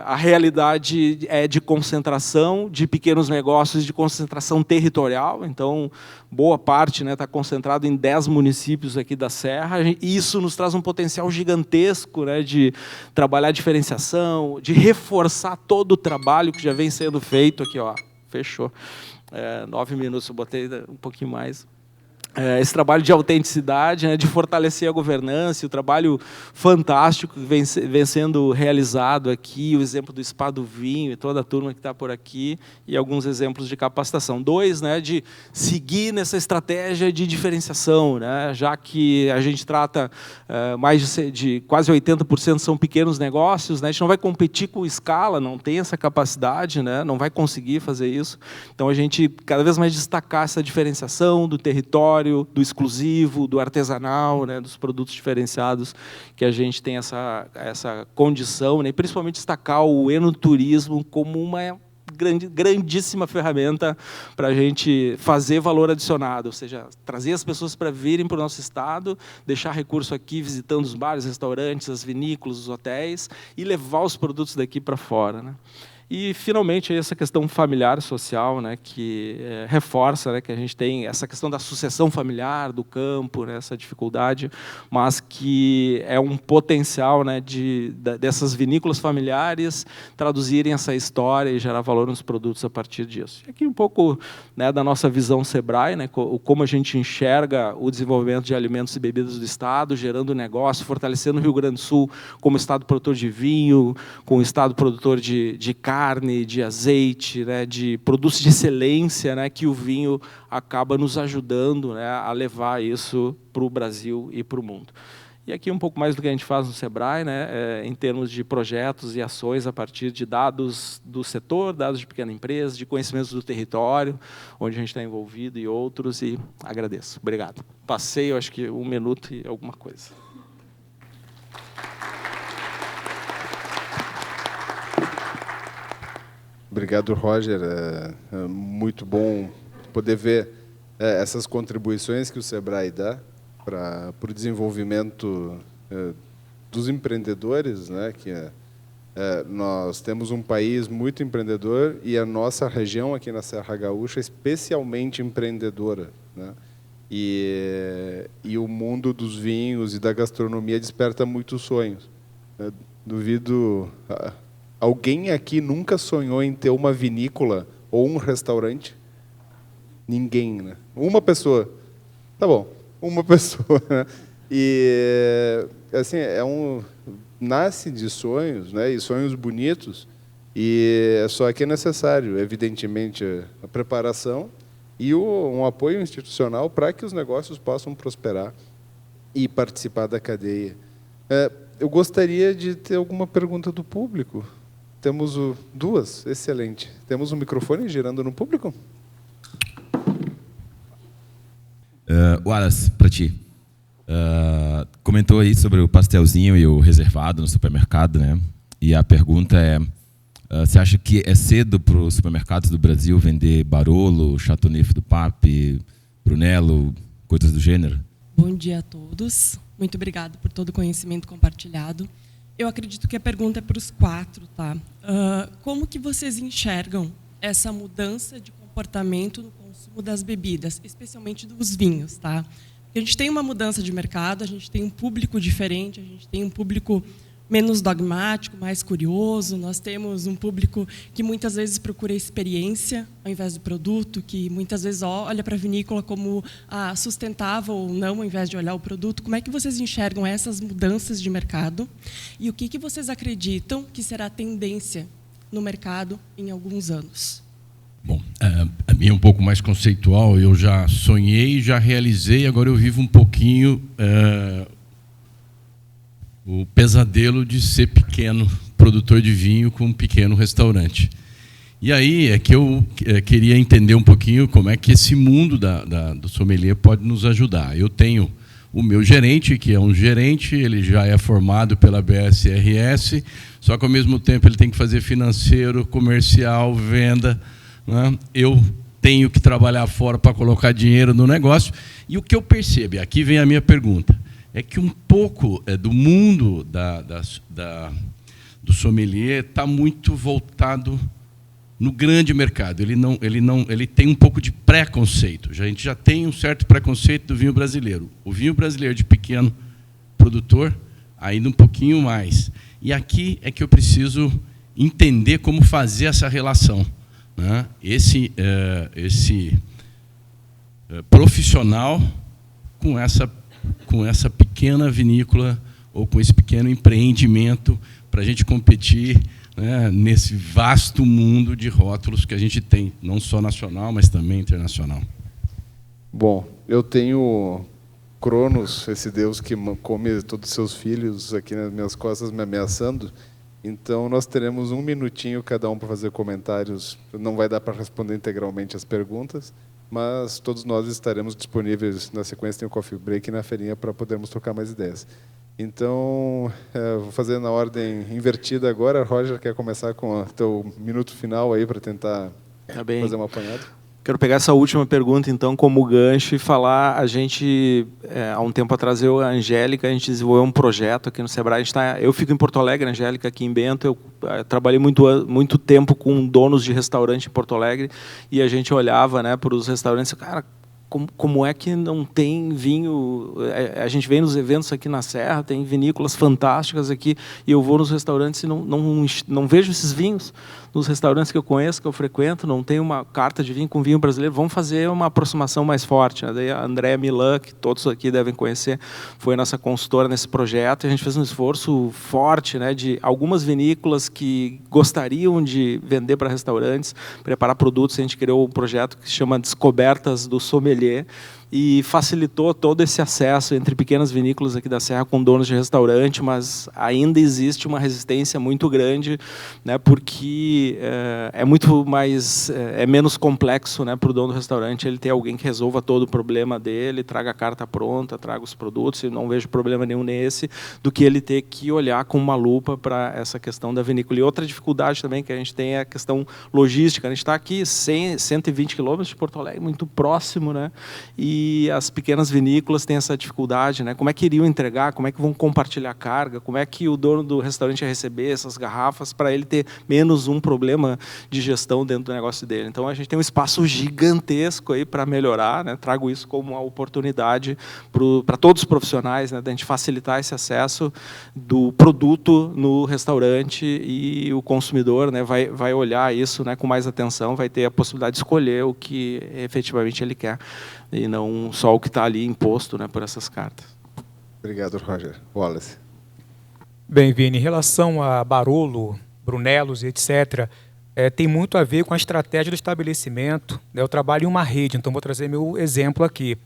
a realidade é de concentração de pequenos negócios, de concentração territorial, então boa parte, né, está concentrado em 10 municípios aqui da Serra, e isso nos traz um potencial gigantesco, né, de trabalhar a diferenciação, de reforçar todo o trabalho que já vem sendo feito aqui, ó, fechou, 9 minutos, eu botei um pouquinho mais. Esse trabalho de autenticidade, né, de fortalecer a governança, o trabalho fantástico que vem sendo realizado aqui, o exemplo do Spa do Vinho e toda a turma que está por aqui, e alguns exemplos de capacitação. 2, né, de seguir nessa estratégia de diferenciação, né, já que a gente trata mais de quase 80% são pequenos negócios, né, a gente não vai competir com escala, não tem essa capacidade, né, não vai conseguir fazer isso. Então, a gente cada vez mais destacar essa diferenciação do território, do exclusivo, do artesanal, né, dos produtos diferenciados, que a gente tem essa condição, né, e principalmente destacar o enoturismo como uma grandíssima ferramenta para a gente fazer valor adicionado, ou seja, trazer as pessoas para virem para o nosso estado, deixar recurso aqui visitando os bares, restaurantes, as vinícolas, os hotéis, e levar os produtos daqui para fora, né? E, finalmente, essa questão familiar social, né, que reforça, né, que a gente tem essa questão da sucessão familiar, do campo, né, essa dificuldade, mas que é um potencial, né, dessas vinícolas familiares traduzirem essa história e gerar valor nos produtos a partir disso. E aqui um pouco, né, da nossa visão Sebrae, né, como a gente enxerga o desenvolvimento de alimentos e bebidas do Estado, gerando negócio, fortalecendo o Rio Grande do Sul como Estado produtor de vinho, como Estado produtor de carne, de azeite, né, de produtos de excelência, né, que o vinho acaba nos ajudando, né, a levar isso para o Brasil e para o mundo. E aqui um pouco mais do que a gente faz no Sebrae, né, em termos de projetos e ações a partir de dados do setor, dados de pequena empresa, de conhecimentos do território, onde a gente está envolvido e outros, e agradeço. Obrigado. Passei, eu acho que 1 minuto e alguma coisa. Obrigado, Roger. É muito bom poder ver essas contribuições que o Sebrae dá para o desenvolvimento dos empreendedores, né? Que nós temos um país muito empreendedor e a nossa região aqui na Serra Gaúcha é especialmente empreendedora, né? E o mundo dos vinhos e da gastronomia desperta muitos sonhos. Duvido... Alguém aqui nunca sonhou em ter uma vinícola ou um restaurante? Ninguém, né? Uma pessoa. Tá bom, uma pessoa. Né? E, assim, nasce de sonhos, né? E sonhos bonitos, e só que é necessário, evidentemente, a preparação e um apoio institucional para que os negócios possam prosperar e participar da cadeia. Eu gostaria de ter alguma pergunta do público. Temos 2, excelente. Temos um microfone girando no público? Wallace, para ti. Comentou aí sobre o pastelzinho e o reservado no supermercado, né? E a pergunta é, você acha que é cedo para os supermercados do Brasil vender Barolo, Chateauneuf do Pape, Brunello, coisas do gênero? Bom dia a todos. Muito obrigado por todo o conhecimento compartilhado. Eu acredito que a pergunta é para os 4, tá? Como que vocês enxergam essa mudança de comportamento no consumo das bebidas, especialmente dos vinhos, tá? Porque a gente tem uma mudança de mercado, a gente tem um público diferente, a gente tem um público menos dogmático, mais curioso. Nós temos um público que muitas vezes procura experiência ao invés do produto, que muitas vezes olha para a vinícola como sustentável ou não, ao invés de olhar o produto. Como é que vocês enxergam essas mudanças de mercado? E o que vocês acreditam que será a tendência no mercado em alguns anos? Bom, a minha é um pouco mais conceitual. Eu já sonhei, já realizei, agora eu vivo um pouquinho o pesadelo de ser pequeno produtor de vinho com um pequeno restaurante. E aí é que eu queria entender um pouquinho como é que esse mundo do sommelier pode nos ajudar. Eu tenho o meu gerente, que é um gerente, ele já é formado pela BSRS, só que ao mesmo tempo ele tem que fazer financeiro, comercial, venda, né? Eu tenho que trabalhar fora para colocar dinheiro no negócio. E o que eu percebo, e aqui vem a minha pergunta, é que um pouco do mundo do sommelier está muito voltado no grande mercado. Ele tem um pouco de preconceito. A gente já tem um certo preconceito do vinho brasileiro. O vinho brasileiro de pequeno produtor, ainda um pouquinho mais. E aqui é que eu preciso entender como fazer essa relação, né? Esse profissional com essa pequena vinícola ou com esse pequeno empreendimento para a gente competir, né, nesse vasto mundo de rótulos que a gente tem, não só nacional, mas também internacional. Bom, eu tenho Cronos, esse deus que come todos os seus filhos aqui nas minhas costas me ameaçando. Então, nós teremos 1 minutinho cada um para fazer comentários. Não vai dar para responder integralmente as perguntas, mas todos nós estaremos disponíveis na sequência, tem o coffee break e na feirinha para podermos trocar mais ideias. Então, vou fazer na ordem invertida agora. Roger, quer começar com o teu minuto final aí para tentar fazer um apanhado? Quero pegar essa última pergunta, então, como gancho e falar, há um tempo atrás, eu e a Angélica, a gente desenvolveu um projeto aqui no Sebrae. Eu fico em Porto Alegre, a Angélica aqui em Bento. Eu trabalhei muito tempo com donos de restaurante em Porto Alegre e a gente olhava, né, para os restaurantes, cara, como é que não tem vinho? A gente vem nos eventos aqui na Serra, tem vinícolas fantásticas aqui, e eu vou nos restaurantes e não vejo esses vinhos. Nos restaurantes que eu conheço, que eu frequento, não tem uma carta de vinho com vinho brasileiro. Vamos fazer uma aproximação mais forte, né? Daí a Andréa Milan, que todos aqui devem conhecer, foi nossa consultora nesse projeto, e a gente fez um esforço forte, né, de algumas vinícolas que gostariam de vender para restaurantes, preparar produtos. A gente criou um projeto que se chama Descobertas do Sommelier, e facilitou todo esse acesso entre pequenas vinícolas aqui da Serra com donos de restaurante, mas ainda existe uma resistência muito grande, né, porque é menos complexo, né, para o dono do restaurante ele ter alguém que resolva todo o problema dele, traga a carta pronta, traga os produtos, e não vejo problema nenhum nesse, do que ele ter que olhar com uma lupa para essa questão da vinícola. E outra dificuldade também que a gente tem é a questão logística. A gente está aqui 120 quilômetros de Porto Alegre, muito próximo, né? E as pequenas vinícolas têm essa dificuldade, né? Como é que iriam entregar, como é que vão compartilhar a carga, como é que o dono do restaurante ia receber essas garrafas para ele ter menos um problema de gestão dentro do negócio dele. Então, a gente tem um espaço gigantesco aí para melhorar, né? Trago isso como uma oportunidade para todos os profissionais, né? Da gente facilitar esse acesso do produto no restaurante, e o consumidor, né, vai olhar isso, né, com mais atenção, vai ter a possibilidade de escolher o que efetivamente ele quer, e não só o que está ali imposto, né, por essas cartas. Obrigado, Roger. Wallace. Bem, Vini, em relação a Barolo, Brunelos, etc., tem muito a ver com a estratégia do estabelecimento. Eu trabalho em uma rede, então vou trazer meu exemplo aqui.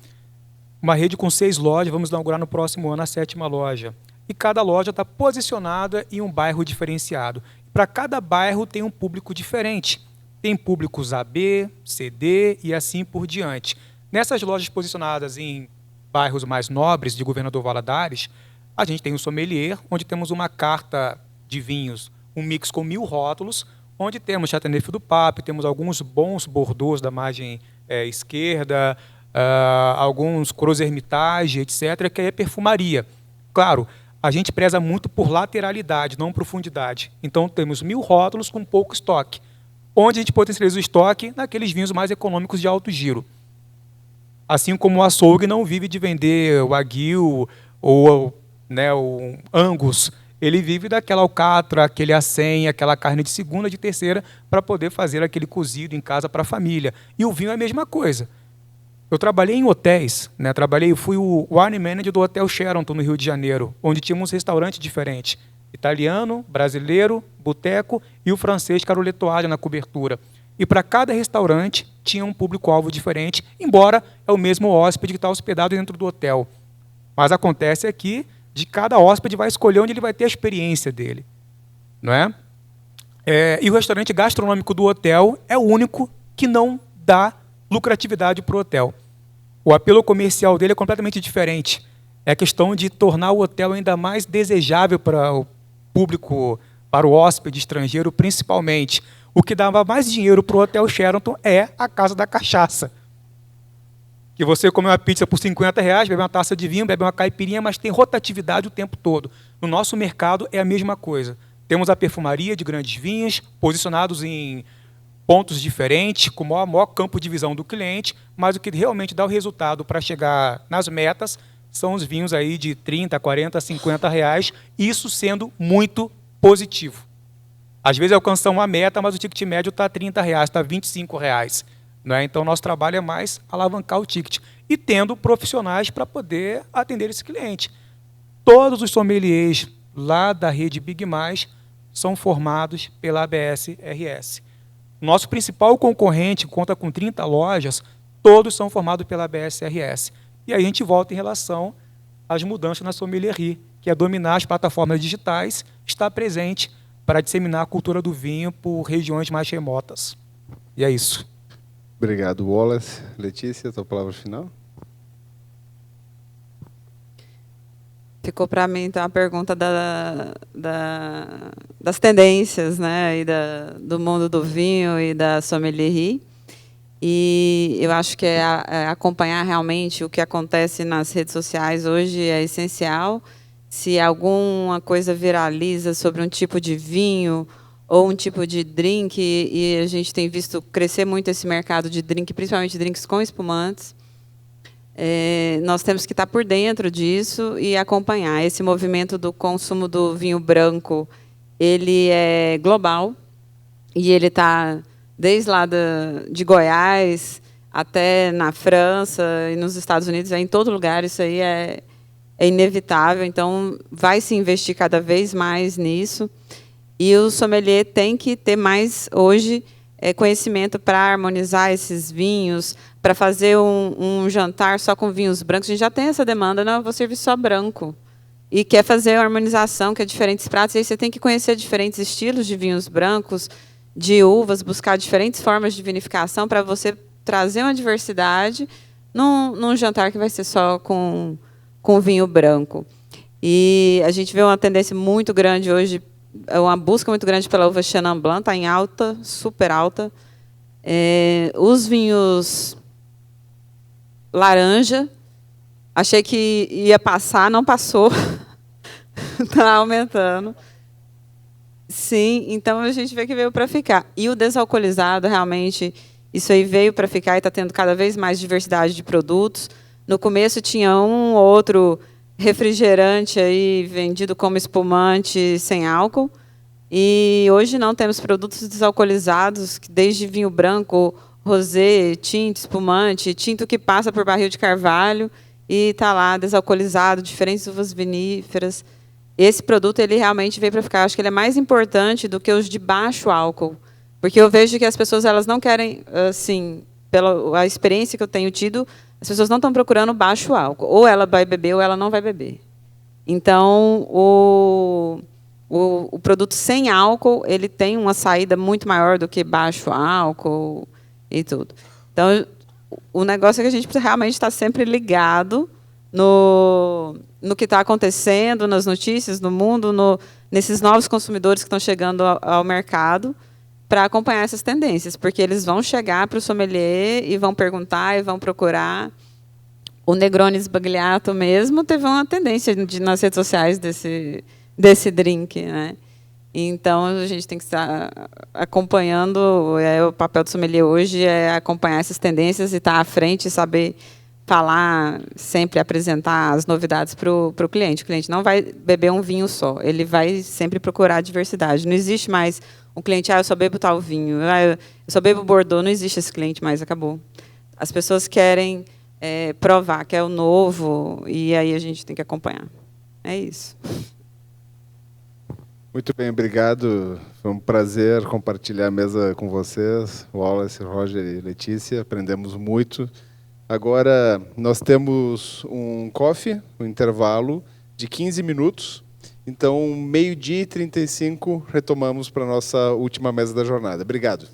Uma rede com 6 lojas, vamos inaugurar no próximo ano a 7ª loja. E cada loja está posicionada em um bairro diferenciado. Para cada bairro tem um público diferente. Tem públicos AB, CD e assim por diante. Nessas lojas posicionadas em bairros mais nobres de Governador Valadares, a gente tem um sommelier, onde temos uma carta de vinhos, um mix com 1000 rótulos, onde temos Chateauneuf do Pape, temos alguns bons Bordeaux da margem esquerda, alguns Gros Hermitage, etc., que é perfumaria. Claro, a gente preza muito por lateralidade, não profundidade. Então, temos 1000 rótulos com pouco estoque, onde a gente potencializa o estoque naqueles vinhos mais econômicos de alto giro. Assim como o açougue não vive de vender o Wagyu ou, né, o Angus Ele vive daquela alcatra, aquele acém, aquela carne de segunda, de terceira, para poder fazer aquele cozido em casa para a família. E o vinho é a mesma coisa. Eu trabalhei em hotéis, né? Fui o wine manager do Hotel Sheraton, no Rio de Janeiro, onde tínhamos restaurantes diferentes. Italiano, brasileiro, boteco e o francês Carolet Toalha na cobertura. E para cada restaurante tinha um público-alvo diferente, embora é o mesmo hóspede que está hospedado dentro do hotel. Mas acontece aqui, de cada hóspede vai escolher onde ele vai ter a experiência dele. Não é? E o restaurante gastronômico do hotel é o único que não dá lucratividade para o hotel. O apelo comercial dele é completamente diferente. É a questão de tornar o hotel ainda mais desejável para o público, para o hóspede estrangeiro, principalmente. O que dava mais dinheiro para o Hotel Sheraton é a Casa da Cachaça. Que você come uma pizza por R$50, bebe uma taça de vinho, bebe uma caipirinha, mas tem rotatividade o tempo todo. No nosso mercado é a mesma coisa. Temos a perfumaria de grandes vinhos, posicionados em pontos diferentes, com o maior campo de visão do cliente, mas o que realmente dá o resultado para chegar nas metas são os vinhos aí de 30, 40, 50 reais, isso sendo muito positivo. Às vezes alcançamos uma meta, mas o ticket médio está R$30, está R$25. Né? Então, nosso trabalho é mais alavancar o ticket. E tendo profissionais para poder atender esse cliente. Todos os sommeliers lá da rede Big Mais são formados pela ABS-RS. Nosso principal concorrente conta com 30 lojas, todos são formados pela ABS-RS. E aí a gente volta em relação às mudanças na sommelierie, que é dominar as plataformas digitais, estar presente para disseminar a cultura do vinho por regiões mais remotas. E é isso. Obrigado, Wallace. Letícia, tua palavra final? Ficou para mim, então, a pergunta das tendências, né, e do mundo do vinho e da sommelierie. E eu acho que acompanhar realmente o que acontece nas redes sociais hoje é essencial. Se alguma coisa viraliza sobre um tipo de vinho ou um tipo de drink, e a gente tem visto crescer muito esse mercado de drink, principalmente drinks com espumantes, nós temos que estar por dentro disso e acompanhar. Esse movimento do consumo do vinho branco, ele é global, e ele está desde lá de Goiás até na França e nos Estados Unidos, em todo lugar, isso aí é inevitável. Então, vai se investir cada vez mais nisso. E o sommelier tem que ter mais, hoje, conhecimento para harmonizar esses vinhos, para fazer um jantar só com vinhos brancos. A gente já tem essa demanda, não, eu vou servir só branco. E quer fazer a harmonização, que é diferentes pratos, e aí você tem que conhecer diferentes estilos de vinhos brancos, de uvas, buscar diferentes formas de vinificação para você trazer uma diversidade num jantar que vai ser só com vinho branco. E a gente vê uma tendência muito grande hoje, uma busca muito grande pela uva Chenin Blanc, está em alta, super alta. Os vinhos laranja, achei que ia passar, não passou, está aumentando. Sim, então a gente vê que veio para ficar. E o desalcoolizado, realmente, isso aí veio para ficar e está tendo cada vez mais diversidade de produtos. No começo tinha um ou outro refrigerante aí vendido como espumante sem álcool. E hoje não, temos produtos desalcoolizados, desde vinho branco, rosé, tinto, espumante, tinto que passa por barril de carvalho e está lá desalcoolizado, diferentes uvas viníferas. Esse produto ele realmente veio para ficar. Acho que ele é mais importante do que os de baixo álcool, porque eu vejo que as pessoas elas não querem, assim, pela experiência que eu tenho tido, as pessoas não estão procurando baixo álcool. Ou ela vai beber ou ela não vai beber. Então, o produto sem álcool ele tem uma saída muito maior do que baixo álcool e tudo. Então, o negócio é que a gente precisa realmente estar sempre ligado no que está acontecendo, nas notícias, no mundo, nesses novos consumidores que estão chegando ao mercado, para acompanhar essas tendências, porque eles vão chegar para o sommelier e vão perguntar e vão procurar. O Negroni Sbagliato mesmo teve uma tendência nas redes sociais desse drink, né? Então, a gente tem que estar acompanhando, o papel do sommelier hoje é acompanhar essas tendências e estar à frente, saber falar, sempre apresentar as novidades para o cliente. O cliente não vai beber um vinho só, ele vai sempre procurar diversidade. Não existe mais um cliente, eu só bebo tal vinho, eu só bebo Bordeaux, não existe esse cliente mais, acabou. As pessoas querem provar que é o novo, e aí a gente tem que acompanhar. É isso. Muito bem, obrigado. Foi um prazer compartilhar a mesa com vocês, Wallace, Roger e Letícia. Aprendemos muito. Agora, nós temos um coffee, um intervalo de 15 minutos. Então, 12h35, retomamos para a nossa última mesa da jornada. Obrigado.